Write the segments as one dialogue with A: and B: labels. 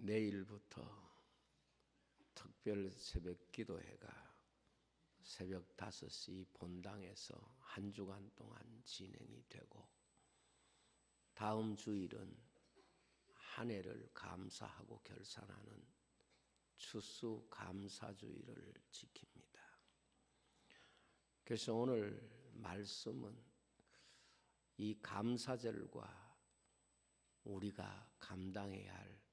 A: 내일부터 특별 새벽 기도회가 새벽 5시 본당에서 한 주간 동안 진행이 되고, 다음 주일은 한 해를 감사하고 결산하는 추수 감사주일을 지킵니다. 그래서 오늘 말씀은 이 감사절과 우리가 감당해야 할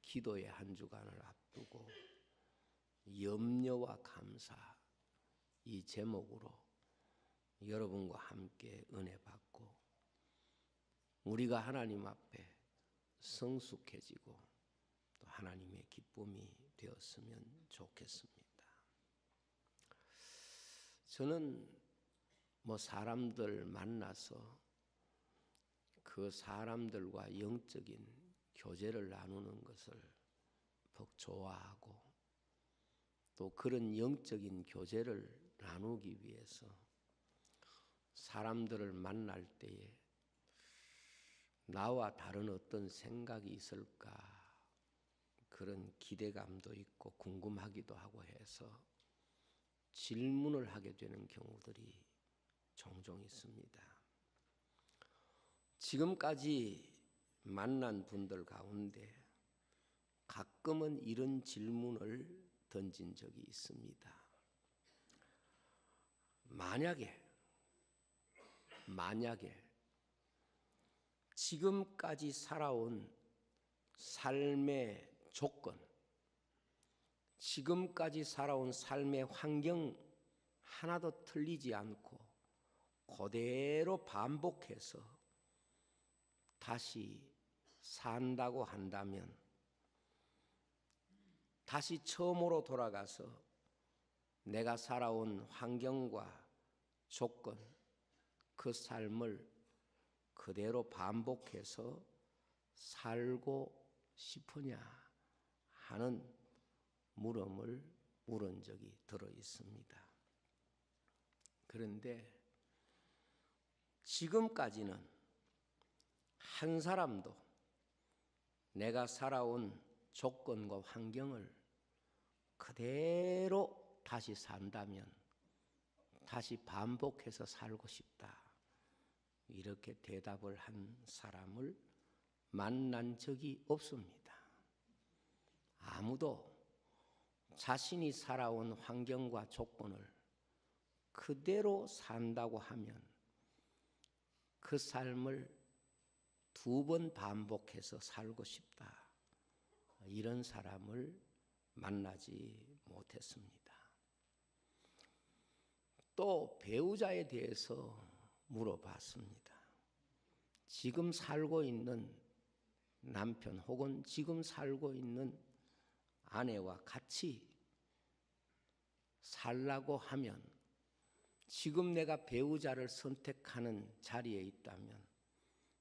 A: 기도의 한 주간을 앞두고 염려와 감사, 이 제목으로 여러분과 함께 은혜 받고 우리가 하나님 앞에 성숙해지고 또 하나님의 기쁨이 되었으면 좋겠습니다. 저는 사람들 만나서 그 사람들과 영적인 교제를 나누는 것을 더 좋아하고, 또 그런 영적인 교제를 나누기 위해서 사람들을 만날 때에 나와 다른 어떤 생각이 있을까, 그런 기대감도 있고 궁금하기도 하고 해서 질문을 하게 되는 경우들이 종종 있습니다. 지금까지 만난 분들 가운데 가끔은 이런 질문을 던진 적이 있습니다. 만약에 지금까지 살아온 삶의 조건, 지금까지 살아온 삶의 환경 하나도 틀리지 않고 그대로 반복해서 다시 산다고 한다면, 다시 처음으로 돌아가서 내가 살아온 환경과 조건, 그 삶을 그대로 반복해서 살고 싶으냐 하는 물음을 물은 적이 들어 있습니다. 그런데 지금까지는 한 사람도 내가 살아온 조건과 환경을 그대로 다시 산다면 다시 반복해서 살고 싶다, 이렇게 대답을 한 사람을 만난 적이 없습니다. 아무도 자신이 살아온 환경과 조건을 그대로 산다고 하면 그 삶을 2번 반복해서 살고 싶다, 이런 사람을 만나지 못했습니다. 또 배우자에 대해서 물어봤습니다. 지금 살고 있는 남편 혹은 지금 살고 있는 아내와 같이 살라고 하면, 지금 내가 배우자를 선택하는 자리에 있다면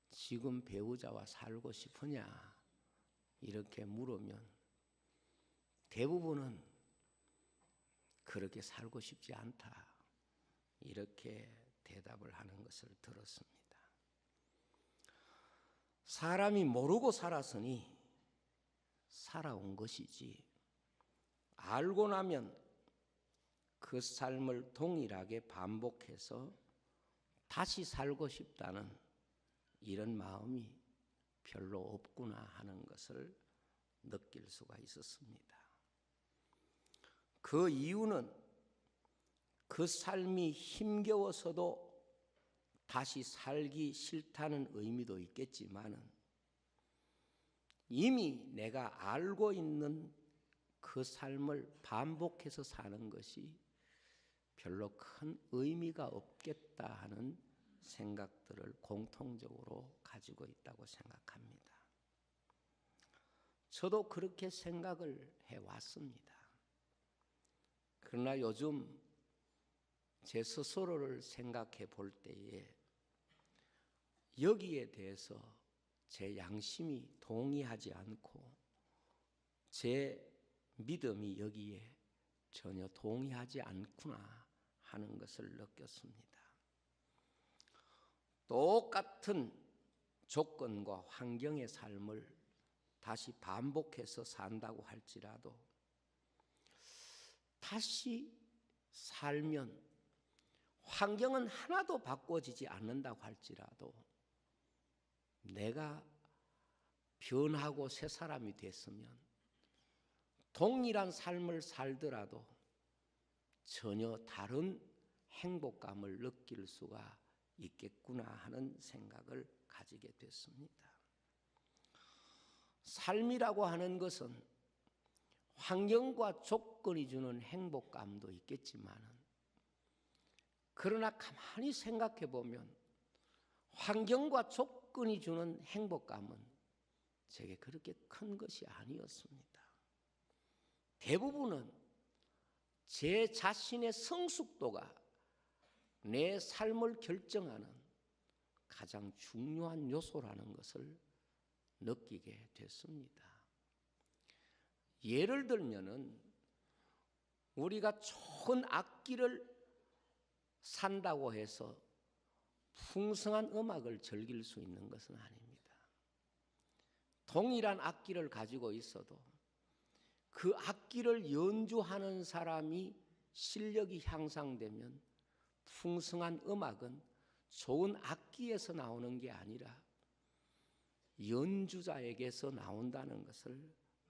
A: 지금 배우자와 살고 싶으냐, 이렇게 물으면 대부분은 그렇게 살고 싶지 않다, 이렇게 대답을 하는 것을 들었습니다. 사람이 모르고 살았으니 살아온 것이지, 알고 나면 그 삶을 동일하게 반복해서 다시 살고 싶다는 이런 마음이 별로 없구나 하는 것을 느낄 수가 있었습니다. 그 이유는 그 삶이 힘겨워서도 다시 살기 싫다는 의미도 있겠지만, 이미 내가 알고 있는 그 삶을 반복해서 사는 것이 별로 큰 의미가 없겠다 하는 생각들을 공통적으로 가지고 있다고 생각합니다. 저도 그렇게 생각을 해왔습니다. 그러나 요즘 제 스스로를 생각해 볼 때에 여기에 대해서 제 양심이 동의하지 않고 제 믿음이 여기에 전혀 동의하지 않구나 하는 것을 느꼈습니다. 똑같은 조건과 환경의 삶을 다시 반복해서 산다고 할지라도 다시 살면 환경은 하나도 바꿔지지 않는다고 할지라도 내가 변하고 새 사람이 됐으면 동일한 삶을 살더라도 전혀 다른 행복감을 느낄 수가 있겠구나 하는 생각을 가지게 됐습니다. 삶이라고 하는 것은 환경과 조건이 주는 행복감도 있겠지만 그러나 가만히 생각해 보면 환경과 조건이 주는 행복감은 제게 그렇게 큰 것이 아니었습니다. 대부분은 제 자신의 성숙도가 내 삶을 결정하는 가장 중요한 요소라는 것을 느끼게 됐습니다. 예를 들면은 우리가 좋은 악기를 산다고 해서 풍성한 음악을 즐길 수 있는 것은 아닙니다. 동일한 악기를 가지고 있어도 그 악기를 연주하는 사람이 실력이 향상되면 풍성한 음악은 좋은 악기에서 나오는 게 아니라 연주자에게서 나온다는 것을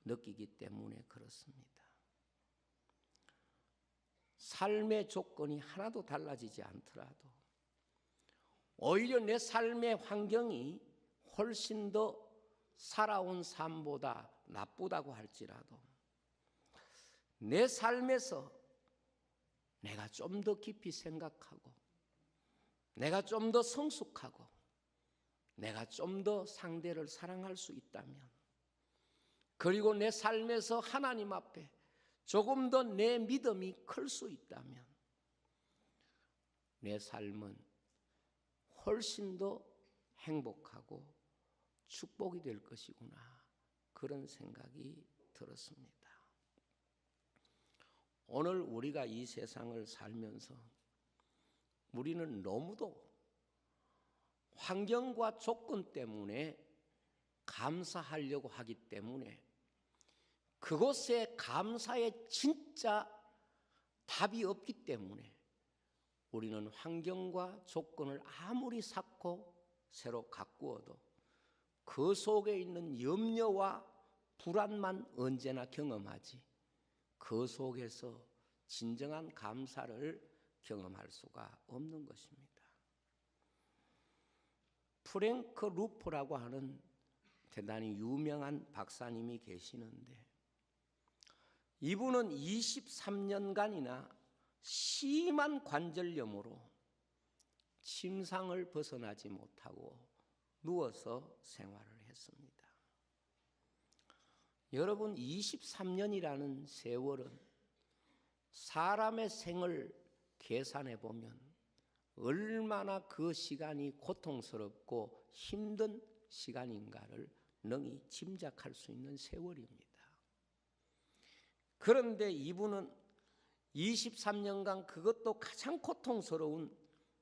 A: 느끼기 때문에 그렇습니다. 삶의 조건이 하나도 달라지지 않더라도 오히려 내 삶의 환경이 훨씬 더 살아온 삶보다 나쁘다고 할지라도 내 삶에서 내가 좀 더 깊이 생각하고 내가 좀 더 성숙하고 내가 좀 더 상대를 사랑할 수 있다면 그리고 내 삶에서 하나님 앞에 조금 더 내 믿음이 클 수 있다면 내 삶은 훨씬 더 행복하고 축복이 될 것이구나 그런 생각이 들었습니다. 오늘 우리가 이 세상을 살면서 우리는 너무도 환경과 조건 때문에 감사하려고 하기 때문에 그것에 감사의 진짜 답이 없기 때문에 우리는 환경과 조건을 아무리 쌓고 새로 가꾸어도 그 속에 있는 염려와 불안만 언제나 경험하지 그 속에서 진정한 감사를 경험할 수가 없는 것입니다. 프랭크 루퍼라고 하는 대단히 유명한 박사님이 계시는데 이분은 23년간이나 심한 관절염으로 침상을 벗어나지 못하고 누워서 생활을 했습니다. 여러분 23년이라는 세월은 사람의 생을 계산해 보면 얼마나 그 시간이 고통스럽고 힘든 시간인가를 능히 짐작할 수 있는 세월입니다. 그런데 이분은 23년간 그것도 가장 고통스러운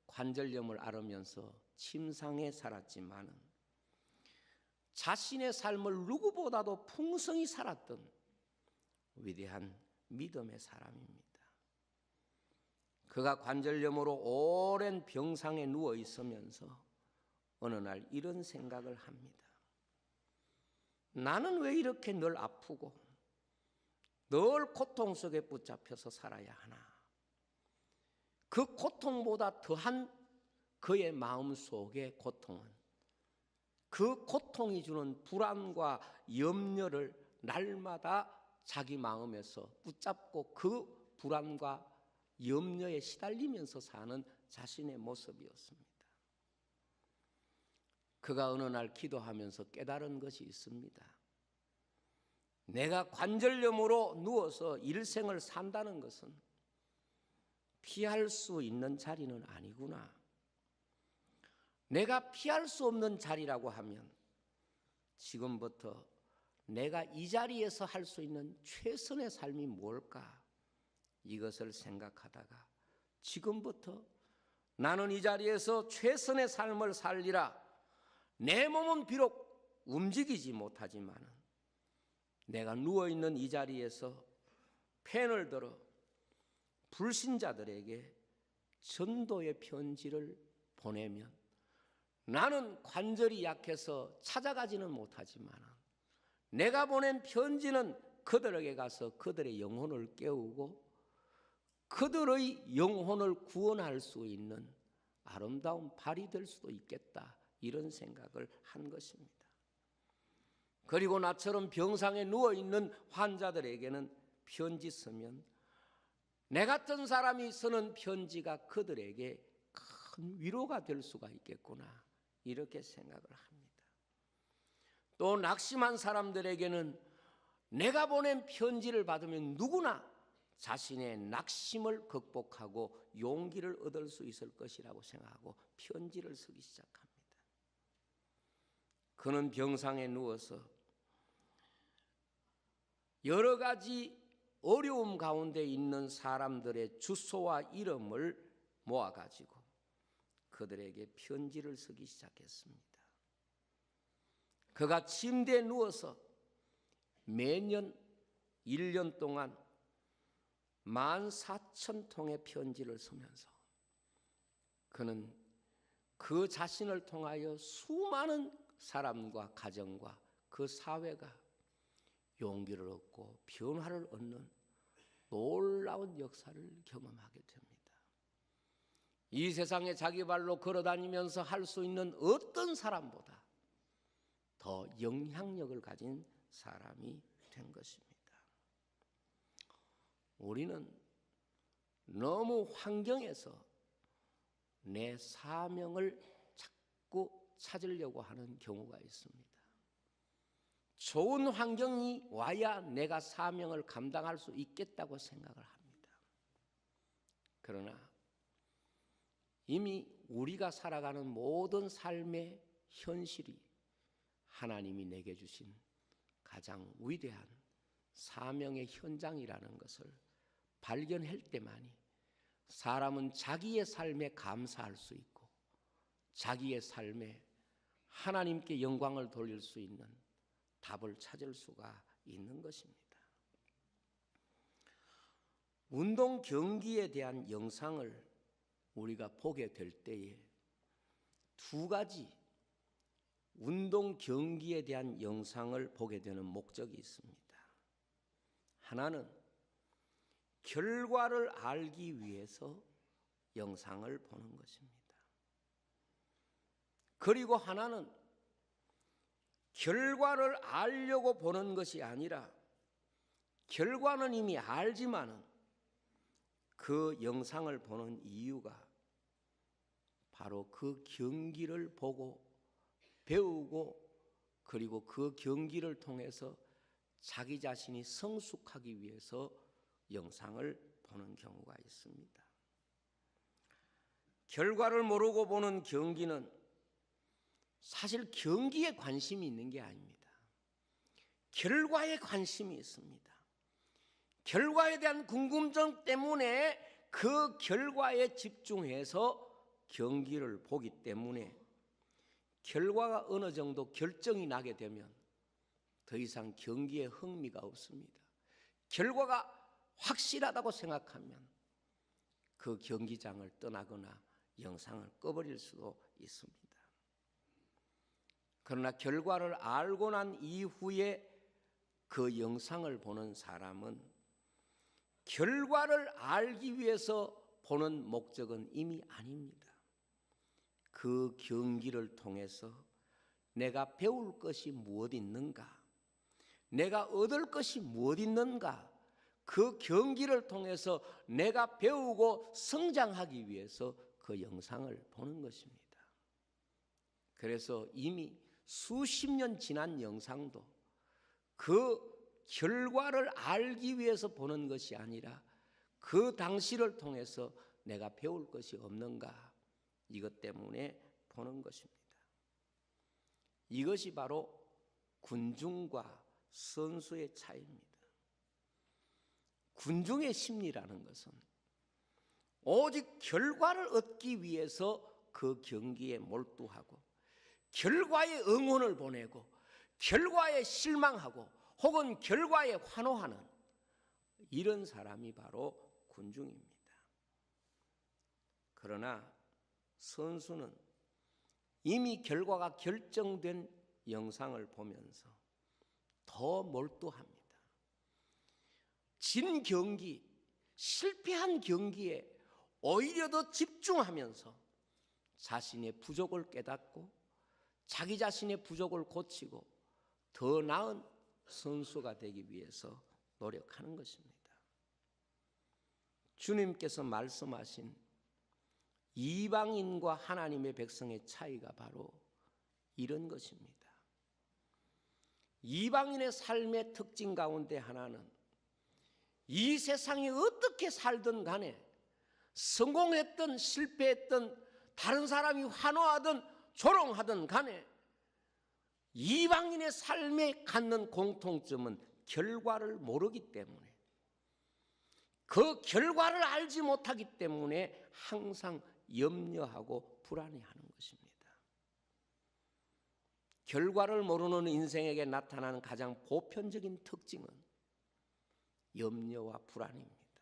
A: 관절염을 앓으면서 침상에 살았지만 자신의 삶을 누구보다도 풍성히 살았던 위대한 믿음의 사람입니다. 그가 관절염으로 오랜 병상에 누워 있으면서 어느 날 이런 생각을 합니다. 나는 왜 이렇게 늘 아프고 늘 고통 속에 붙잡혀서 살아야 하나? 그 고통보다 더한 그의 마음 속의 고통은 그 고통이 주는 불안과 염려를 날마다 자기 마음에서 붙잡고 그 불안과 염려에 시달리면서 사는 자신의 모습이었습니다. 그가 어느 날 기도하면서 깨달은 것이 있습니다. 내가 관절염으로 누워서 일생을 산다는 것은 피할 수 있는 자리는 아니구나. 내가 피할 수 없는 자리라고 하면 지금부터 내가 이 자리에서 할 수 있는 최선의 삶이 뭘까? 이것을 생각하다가 지금부터 나는 이 자리에서 최선의 삶을 살리라. 내 몸은 비록 움직이지 못하지만 내가 누워있는 이 자리에서 펜을 들어 불신자들에게 전도의 편지를 보내면 나는 관절이 약해서 찾아가지는 못하지만 내가 보낸 편지는 그들에게 가서 그들의 영혼을 깨우고 그들의 영혼을 구원할 수 있는 아름다운 발이 될 수도 있겠다, 이런 생각을 한 것입니다. 그리고 나처럼 병상에 누워있는 환자들에게는 편지 쓰면 내 같은 사람이 쓰는 편지가 그들에게 큰 위로가 될 수가 있겠구나, 이렇게 생각을 합니다. 또 낙심한 사람들에게는 내가 보낸 편지를 받으면 누구나 자신의 낙심을 극복하고 용기를 얻을 수 있을 것이라고 생각하고 편지를 쓰기 시작합니다. 그는 병상에 누워서 여러 가지 어려움 가운데 있는 사람들의 주소와 이름을 모아가지고 그들에게 편지를 쓰기 시작했습니다. 그가 침대에 누워서 매년 1년 동안 14,000통의 편지를 쓰면서 그는 그 자신을 통하여 수많은 사람과 가정과 그 사회가 용기를 얻고 변화를 얻는 놀라운 역사를 경험하게 됩니다. 이 세상에 자기 발로 걸어다니면서 할 수 있는 어떤 사람보다 더 영향력을 가진 사람이 된 것입니다. 우리는 너무 환경에서 내 사명을 자꾸 찾으려고 하는 경우가 있습니다. 좋은 환경이 와야 내가 사명을 감당할 수 있겠다고 생각을 합니다. 그러나 이미 우리가 살아가는 모든 삶의 현실이 하나님이 내게 주신 가장 위대한 사명의 현장이라는 것을 발견할 때만이 사람은 자기의 삶에 감사할 수 있고 자기의 삶에 하나님께 영광을 돌릴 수 있는 답을 찾을 수가 있는 것입니다. 운동 경기에 대한 영상을 우리가 보게 될 때에 두 가지 운동 경기에 대한 영상을 보게 되는 목적이 있습니다. 하나는 결과를 알기 위해서 영상을 보는 것입니다. 그리고 하나는 결과를 알려고 보는 것이 아니라 결과는 이미 알지만은 그 영상을 보는 이유가 바로 그 경기를 보고 배우고 그리고 그 경기를 통해서 자기 자신이 성숙하기 위해서 영상을 보는 경우가 있습니다. 결과를 모르고 보는 경기는 사실 경기에 관심이 있는 게 아닙니다. 결과에 관심이 있습니다. 결과에 대한 궁금증 때문에 그 결과에 집중해서 경기를 보기 때문에 결과가 어느 정도 결정이 나게 되면 더 이상 경기에 흥미가 없습니다. 결과가 확실하다고 생각하면 그 경기장을 떠나거나 영상을 꺼버릴 수도 있습니다. 그러나 결과를 알고 난 이후에 그 영상을 보는 사람은 결과를 알기 위해서 보는 목적은 이미 아닙니다. 그 경기를 통해서 내가 배울 것이 무엇 있는가, 내가 얻을 것이 무엇 있는가, 그 경기를 통해서 내가 배우고 성장하기 위해서 그 영상을 보는 것입니다. 그래서 이미 수십 년 지난 영상도 그 결과를 알기 위해서 보는 것이 아니라 그 당시를 통해서 내가 배울 것이 없는가, 이것 때문에 보는 것입니다. 이것이 바로 군중과 선수의 차이입니다. 군중의 심리라는 것은 오직 결과를 얻기 위해서 그 경기에 몰두하고 결과에 응원을 보내고 결과에 실망하고 혹은 결과에 환호하는 이런 사람이 바로 군중입니다. 그러나 선수는 이미 결과가 결정된 영상을 보면서 더 몰두합니다. 진 경기, 실패한 경기에 오히려 더 집중하면서 자신의 부족을 깨닫고 자기 자신의 부족을 고치고 더 나은 선수가 되기 위해서 노력하는 것입니다. 주님께서 말씀하신 이방인과 하나님의 백성의 차이가 바로 이런 것입니다. 이방인의 삶의 특징 가운데 하나는 이 세상에 어떻게 살든 간에 성공했든 실패했든 다른 사람이 환호하든 조롱하든 간에 이방인의 삶에 갖는 공통점은 결과를 모르기 때문에, 그 결과를 알지 못하기 때문에 항상 염려하고 불안해하는 것입니다. 결과를 모르는 인생에게 나타나는 가장 보편적인 특징은 염려와 불안입니다.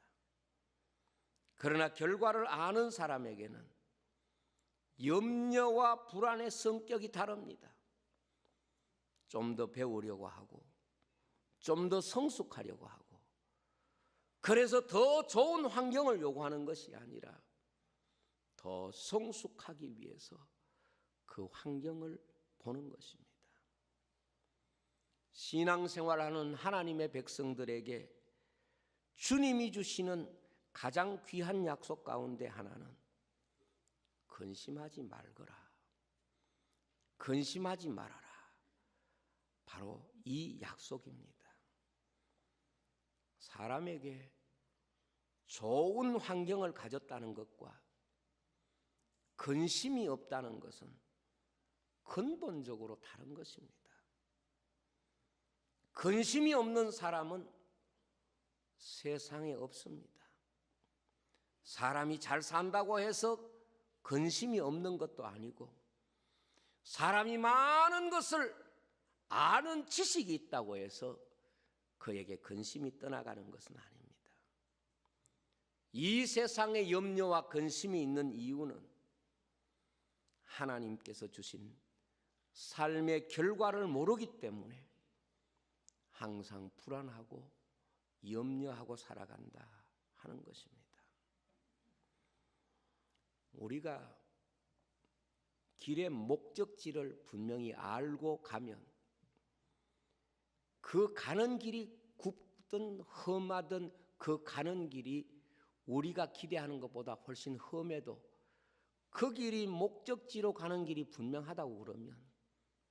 A: 그러나 결과를 아는 사람에게는 염려와 불안의 성격이 다릅니다. 좀 더 배우려고 하고 좀 더 성숙하려고 하고, 그래서 더 좋은 환경을 요구하는 것이 아니라 더 성숙하기 위해서 그 환경을 보는 것입니다. 신앙생활하는 하나님의 백성들에게 주님이 주시는 가장 귀한 약속 가운데 하나는 근심하지 말거라, 근심하지 말아라, 바로 이 약속입니다. 사람에게 좋은 환경을 가졌다는 것과 근심이 없다는 것은 근본적으로 다른 것입니다. 근심이 없는 사람은 세상에 없습니다. 사람이 잘 산다고 해서 근심이 없는 것도 아니고, 사람이 많은 것을 아는 지식이 있다고 해서 그에게 근심이 떠나가는 것은 아닙니다. 이 세상에 염려와 근심이 있는 이유는 하나님께서 주신 삶의 결과를 모르기 때문에 항상 불안하고 염려하고 살아간다 하는 것입니다. 우리가 길의 목적지를 분명히 알고 가면 그 가는 길이 굽든 험하든 그 가는 길이 우리가 기대하는 것보다 훨씬 험해도 그 길이 목적지로 가는 길이 분명하다고 그러면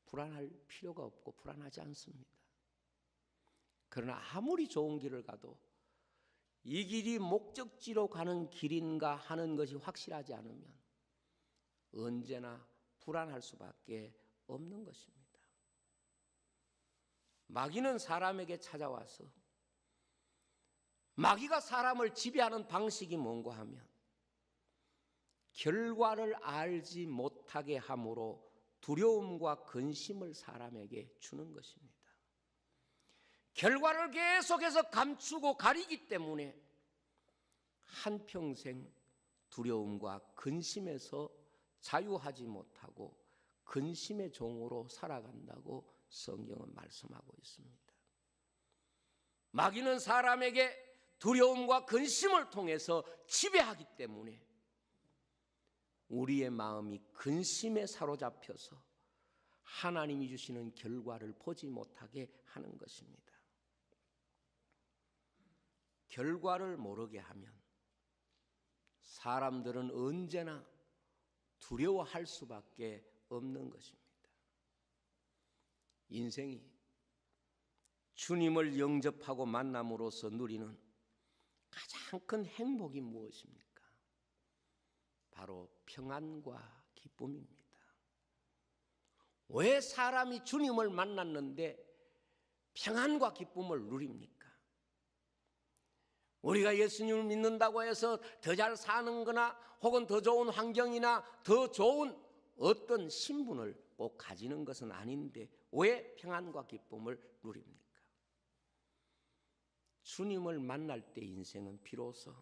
A: 불안할 필요가 없고 불안하지 않습니다. 그러나 아무리 좋은 길을 가도 이 길이 목적지로 가는 길인가 하는 것이 확실하지 않으면 언제나 불안할 수밖에 없는 것입니다. 마귀는 사람에게 찾아와서, 마귀가 사람을 지배하는 방식이 뭔가 하면 결과를 알지 못하게 함으로 두려움과 근심을 사람에게 주는 것입니다. 결과를 계속해서 감추고 가리기 때문에 한평생 두려움과 근심에서 자유하지 못하고 근심의 종으로 살아간다고 성경은 말씀하고 있습니다. 마귀는 사람에게 두려움과 근심을 통해서 지배하기 때문에 우리의 마음이 근심에 사로잡혀서 하나님이 주시는 결과를 보지 못하게 하는 것입니다. 결과를 모르게 하면 사람들은 언제나 두려워할 수밖에 없는 것입니다. 인생이 주님을 영접하고 만남으로써 누리는 가장 큰 행복이 무엇입니까? 바로 평안과 기쁨입니다. 왜 사람이 주님을 만났는데 평안과 기쁨을 누립니까? 우리가 예수님을 믿는다고 해서 더 잘 사는 거나 혹은 더 좋은 환경이나 더 좋은 어떤 신분을 꼭 가지는 것은 아닌데 왜 평안과 기쁨을 누립니까? 주님을 만날 때 인생은 비로소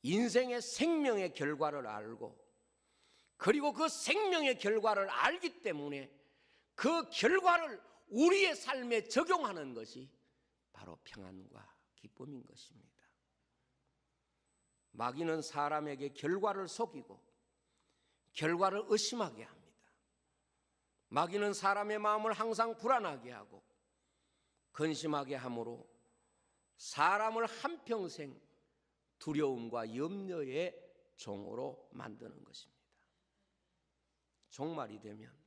A: 인생의 생명의 결과를 알고, 그리고 그 생명의 결과를 알기 때문에 그 결과를 우리의 삶에 적용하는 것이 바로 평안과 기쁨인 것입니다. 마귀는 사람에게 결과를 속이고 결과를 의심하게 합니다. 마귀는 사람의 마음을 항상 불안하게 하고 근심하게 함으로 사람을 한평생 두려움과 염려의 종으로 만드는 것입니다. 종말이 되면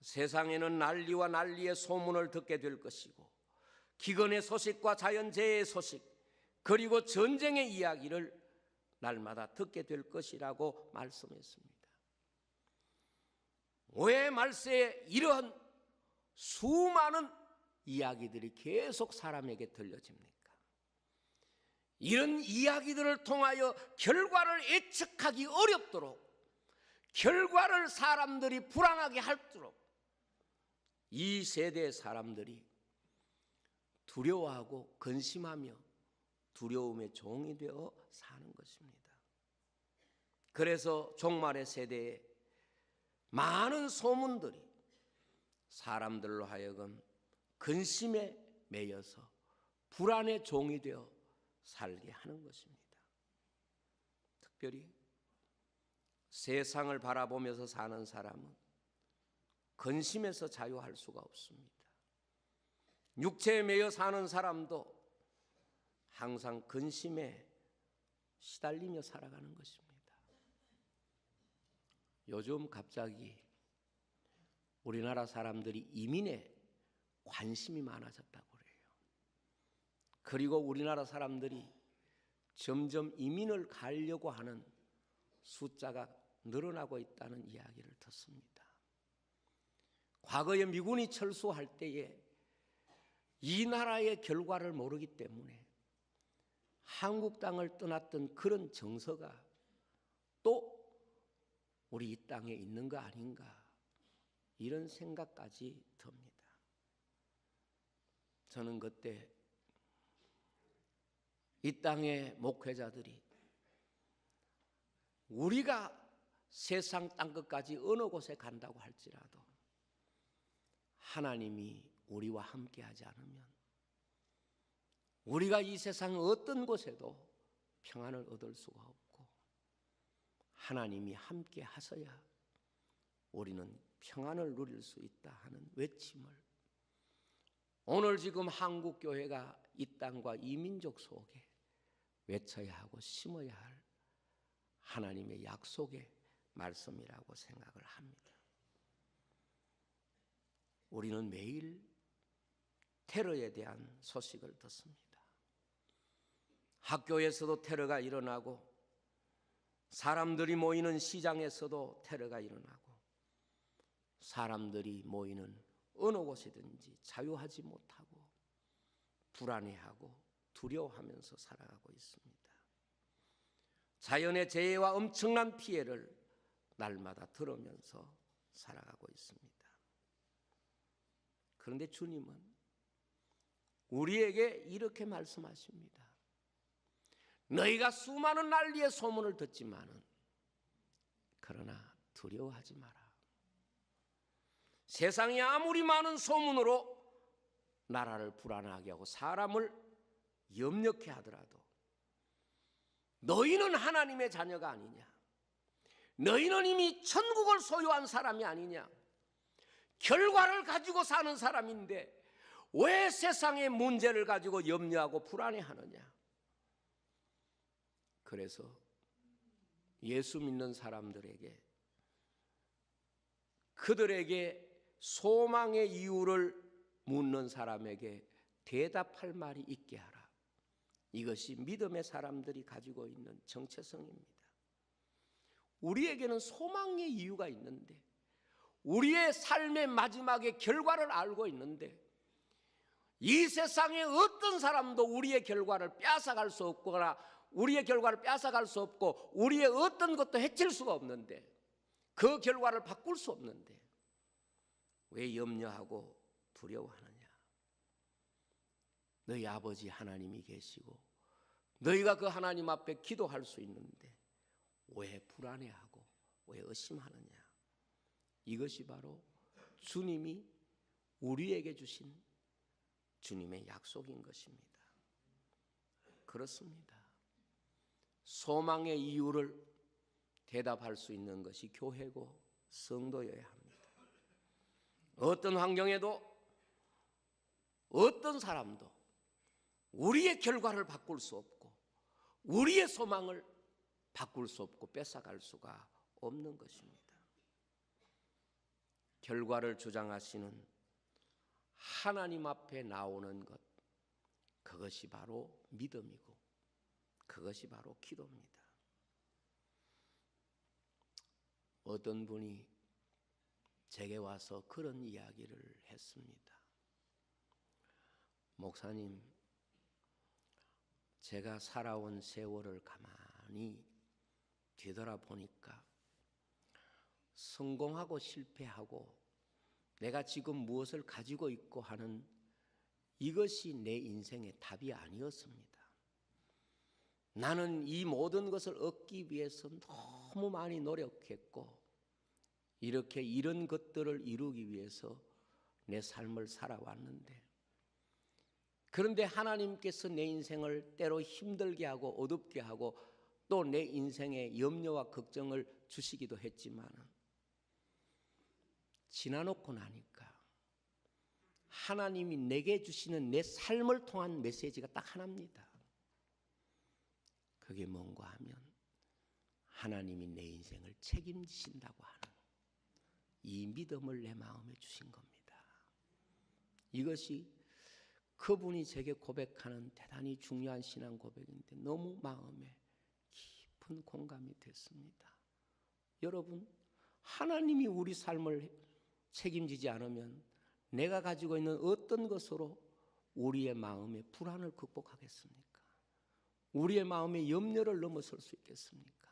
A: 세상에는 난리와 난리의 소문을 듣게 될 것이고, 기근의 소식과 자연재해의 소식, 그리고 전쟁의 이야기를 날마다 듣게 될 것이라고 말씀했습니다. 왜 말세에 이러한 수많은 이야기들이 계속 사람에게 들려집니까? 이런 이야기들을 통하여 결과를 예측하기 어렵도록, 결과를 사람들이 불안하게 할수록 이 세대의 사람들이 두려워하고 근심하며 두려움의 종이 되어 사는 것입니다. 그래서 종말의 세대에 많은 소문들이 사람들로 하여금 근심에 매여서 불안의 종이 되어 살게 하는 것입니다. 특별히 세상을 바라보면서 사는 사람은 근심에서 자유할 수가 없습니다. 육체에 매여 사는 사람도 항상 근심에 시달리며 살아가는 것입니다. 요즘 갑자기 우리나라 사람들이 이민에 관심이 많아졌다고 그래요. 그리고 우리나라 사람들이 점점 이민을 가려고 하는 숫자가 늘어나고 있다는 이야기를 듣습니다. 과거에 미군이 철수할 때에 이 나라의 결과를 모르기 때문에 한국 땅을 떠났던 그런 정서가 또 우리 이 땅에 있는 거 아닌가, 이런 생각까지 듭니다. 저는 그때 이 땅의 목회자들이 우리가 세상 땅끝까지 어느 곳에 간다고 할지라도 하나님이 우리와 함께하지 않으면 우리가 이 세상 어떤 곳에도 평안을 얻을 수가 없고, 하나님이 함께 하셔야 우리는 평안을 누릴 수 있다 하는 외침을 오늘 지금 한국교회가 이 땅과 이 민족 속에 외쳐야 하고 심어야 할 하나님의 약속의 말씀이라고 생각을 합니다. 우리는 매일 테러에 대한 소식을 듣습니다. 학교에서도 테러가 일어나고, 사람들이 모이는 시장에서도 테러가 일어나고, 사람들이 모이는 어느 곳이든지 자유하지 못하고 불안해하고 두려워하면서 살아가고 있습니다. 자연의 재해와 엄청난 피해를 날마다 들으면서 살아가고 있습니다. 그런데 주님은 우리에게 이렇게 말씀하십니다. 너희가 수많은 난리의 소문을 듣지만은 그러나 두려워하지 마라. 세상에 아무리 많은 소문으로 나라를 불안하게 하고 사람을 염려케 하더라도 너희는 하나님의 자녀가 아니냐, 너희는 이미 천국을 소유한 사람이 아니냐, 결과를 가지고 사는 사람인데 왜 세상의 문제를 가지고 염려하고 불안해하느냐. 그래서 예수 믿는 사람들에게, 그들에게 소망의 이유를 묻는 사람에게 대답할 말이 있게 하라. 이것이 믿음의 사람들이 가지고 있는 정체성입니다. 우리에게는 소망의 이유가 있는데, 우리의 삶의 마지막의 결과를 알고 있는데, 이 세상의 어떤 사람도 우리의 결과를 뺏어갈 수 없거나 우리의 결과를 뺏어갈 수 없고 우리의 어떤 것도 해칠 수가 없는데, 그 결과를 바꿀 수 없는데 왜 염려하고 두려워하느냐. 너희 아버지 하나님이 계시고 너희가 그 하나님 앞에 기도할 수 있는데 왜 불안해하고 왜 의심하느냐? 이것이 바로 주님이 우리에게 주신 주님의 약속인 것입니다. 그렇습니다. 소망의 이유를 대답할 수 있는 것이 교회고 성도여야 합니다. 어떤 환경에도 어떤 사람도 우리의 결과를 바꿀 수 없고 우리의 소망을 바꿀 수 없고 뺏어갈 수가 없는 것입니다. 결과를 주장하시는 하나님 앞에 나오는 것, 그것이 바로 믿음이고 그것이 바로 기도입니다. 어떤 분이 제게 와서 그런 이야기를 했습니다. 목사님, 제가 살아온 세월을 가만히 뒤돌아보니까 성공하고 실패하고 내가 지금 무엇을 가지고 있고 하는 이것이 내 인생의 답이 아니었습니다. 나는 이 모든 것을 얻기 위해서 너무 많이 노력했고 이렇게 이런 것들을 이루기 위해서 내 삶을 살아왔는데 그런데 하나님께서 내 인생을 때로 힘들게 하고 어둡게 하고 또 내 인생에 염려와 걱정을 주시기도 했지만 지나놓고 나니까 하나님이 내게 주시는 내 삶을 통한 메시지가 딱 하나입니다. 그게 뭔가 하면 하나님이 내 인생을 책임지신다고 하는 이 믿음을 내 마음에 주신 겁니다. 이것이 그분이 제게 고백하는 대단히 중요한 신앙 고백인데 너무 마음에 깊은 공감이 됐습니다. 여러분, 하나님이 우리 삶을 책임지지 않으면 내가 가지고 있는 어떤 것으로 우리의 마음의 불안을 극복하겠습니까? 우리의 마음의 염려를 넘어설 수 있겠습니까?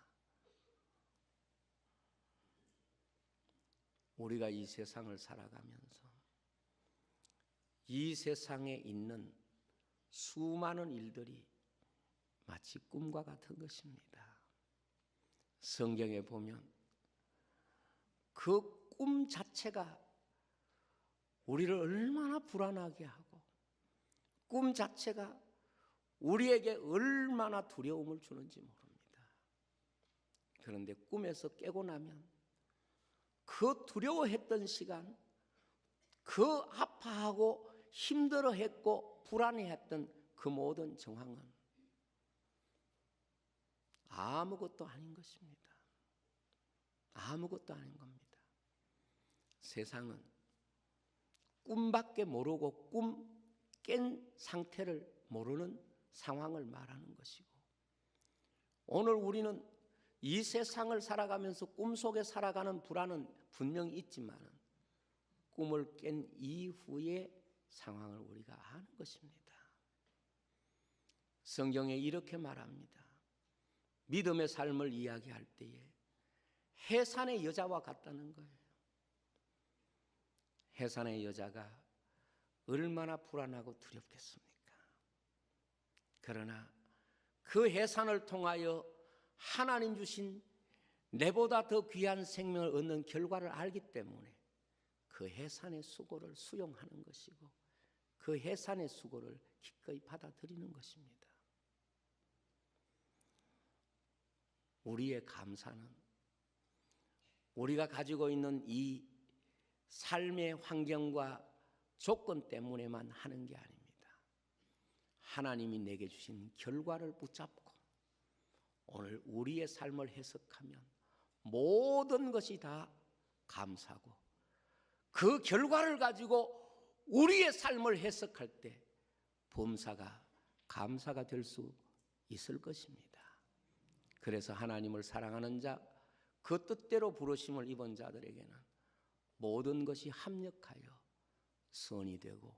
A: 우리가 이 세상을 살아가면서 이 세상에 있는 수많은 일들이 마치 꿈과 같은 것입니다. 성경에 보면 그 꿈 자체가 우리를 얼마나 불안하게 하고 꿈 자체가 우리에게 얼마나 두려움을 주는지 모릅니다. 그런데 꿈에서 깨고 나면 그 두려워했던 시간, 그 아파하고 힘들어했고 불안해했던 그 모든 정황은 아무것도 아닌 것입니다. 아무것도 아닌 겁니다. 세상은 꿈밖에 모르고 꿈 깬 상태를 모르는 상황을 말하는 것이고 오늘 우리는 이 세상을 살아가면서 꿈속에 살아가는 불안은 분명히 있지만 꿈을 깬 이후의 상황을 우리가 아는 것입니다. 성경에 이렇게 말합니다. 믿음의 삶을 이야기할 때에 해산의 여자와 같다는 거예요. 해산의 여자가 얼마나 불안하고 두렵겠습니까? 그러나 그 해산을 통하여 하나님 주신 내보다 더 귀한 생명을 얻는 결과를 알기 때문에 그 해산의 수고를 수용하는 것이고 그 해산의 수고를 기꺼이 받아들이는 것입니다. 우리의 감사는 우리가 가지고 있는 이 삶의 환경과 조건 때문에만 하는 게 아닙니다. 하나님이 내게 주신 결과를 붙잡고 오늘 우리의 삶을 해석하면 모든 것이 다 감사고 그 결과를 가지고 우리의 삶을 해석할 때 범사가 감사가 될 수 있을 것입니다. 그래서 하나님을 사랑하는 자, 그 뜻대로 부르심을 입은 자들에게는 모든 것이 합력하여 선이 되고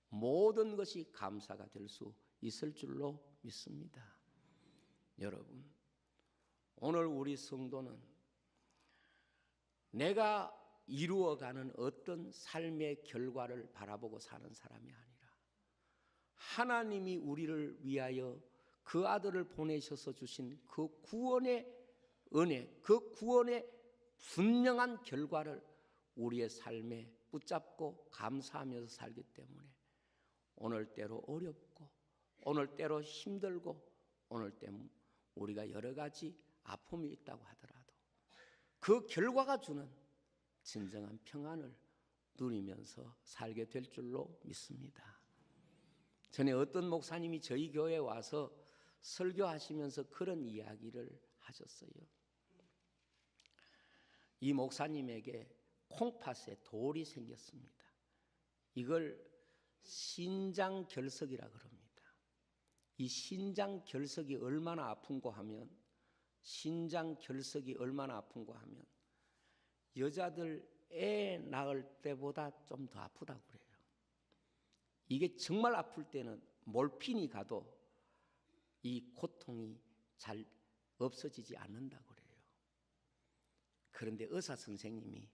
A: 모든 것이 감사가 될 수 있을 줄로 믿습니다. 여러분, 오늘 우리 성도는 내가 이루어가는 어떤 삶의 결과를 바라보고 사는 사람이 아니라 하나님이 우리를 위하여 그 아들을 보내셔서 주신 그 구원의 은혜, 그 구원의 분명한 결과를 우리의 삶에 붙잡고 감사하면서 살기 때문에 오늘때로 어렵고 오늘때로 힘들고 오늘때로 우리가 여러 가지 아픔이 있다고 하더라도 그 결과가 주는 진정한 평안을 누리면서 살게 될 줄로 믿습니다. 전에 어떤 목사님이 저희 교회에 와서 설교하시면서 그런 이야기를 하셨어요. 이 목사님에게 콩팥에 돌이 생겼습니다. 이걸 신장결석이라 그럽니다. 이 신장결석이 얼마나 아픈고 하면 여자들 애 낳을 때보다 좀 더 아프다고 그래요. 이게 정말 아플 때는 몰핀이 가도 이 고통이 잘 없어지지 않는다고 그래요. 그런데 의사 선생님이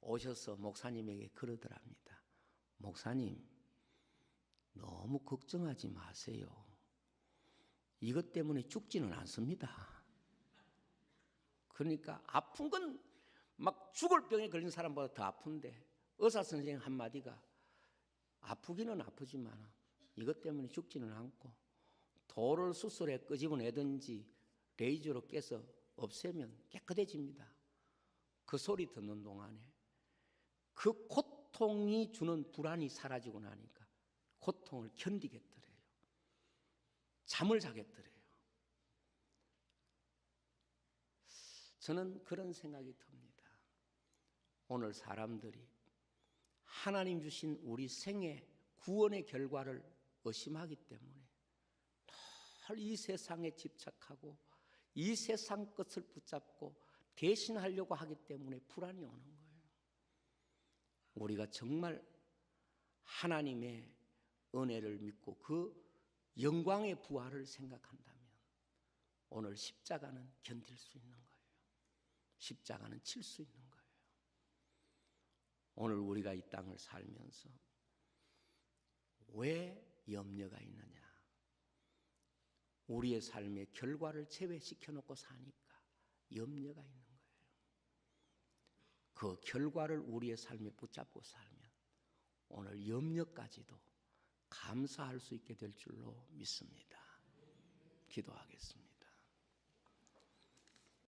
A: 오셔서 목사님에게 그러더랍니다. 목사님, 너무 걱정하지 마세요. 이것 때문에 죽지는 않습니다. 그러니까 아픈 건 막 죽을 병에 걸린 사람보다 더 아픈데 의사 선생님 한마디가 아프기는 아프지만 이것 때문에 죽지는 않고 돌을 수술해 끄집어내든지 레이저로 깨서 없애면 깨끗해집니다. 그 소리 듣는 동안에 그 고통이 주는 불안이 사라지고 나니까 고통을 견디겠더래요. 잠을 자겠더래요. 저는 그런 생각이 듭니다. 오늘 사람들이 하나님 주신 우리 생애 구원의 결과를 의심하기 때문에 늘 이 세상에 집착하고 이 세상 것을 붙잡고 대신하려고 하기 때문에 불안이 오는 거예요. 우리가 정말 하나님의 은혜를 믿고 그 영광의 부활을 생각한다면 오늘 십자가는 견딜 수 있는 거예요. 십자가는 칠 수 있는 거예요. 오늘 우리가 이 땅을 살면서 왜 염려가 있느냐? 우리의 삶의 결과를 제외시켜 놓고 사니까 염려가 있는 거예요. 그 결과를 우리의 삶에 붙잡고 살면 오늘 염려까지도 감사할 수 있게 될 줄로 믿습니다. 기도하겠습니다.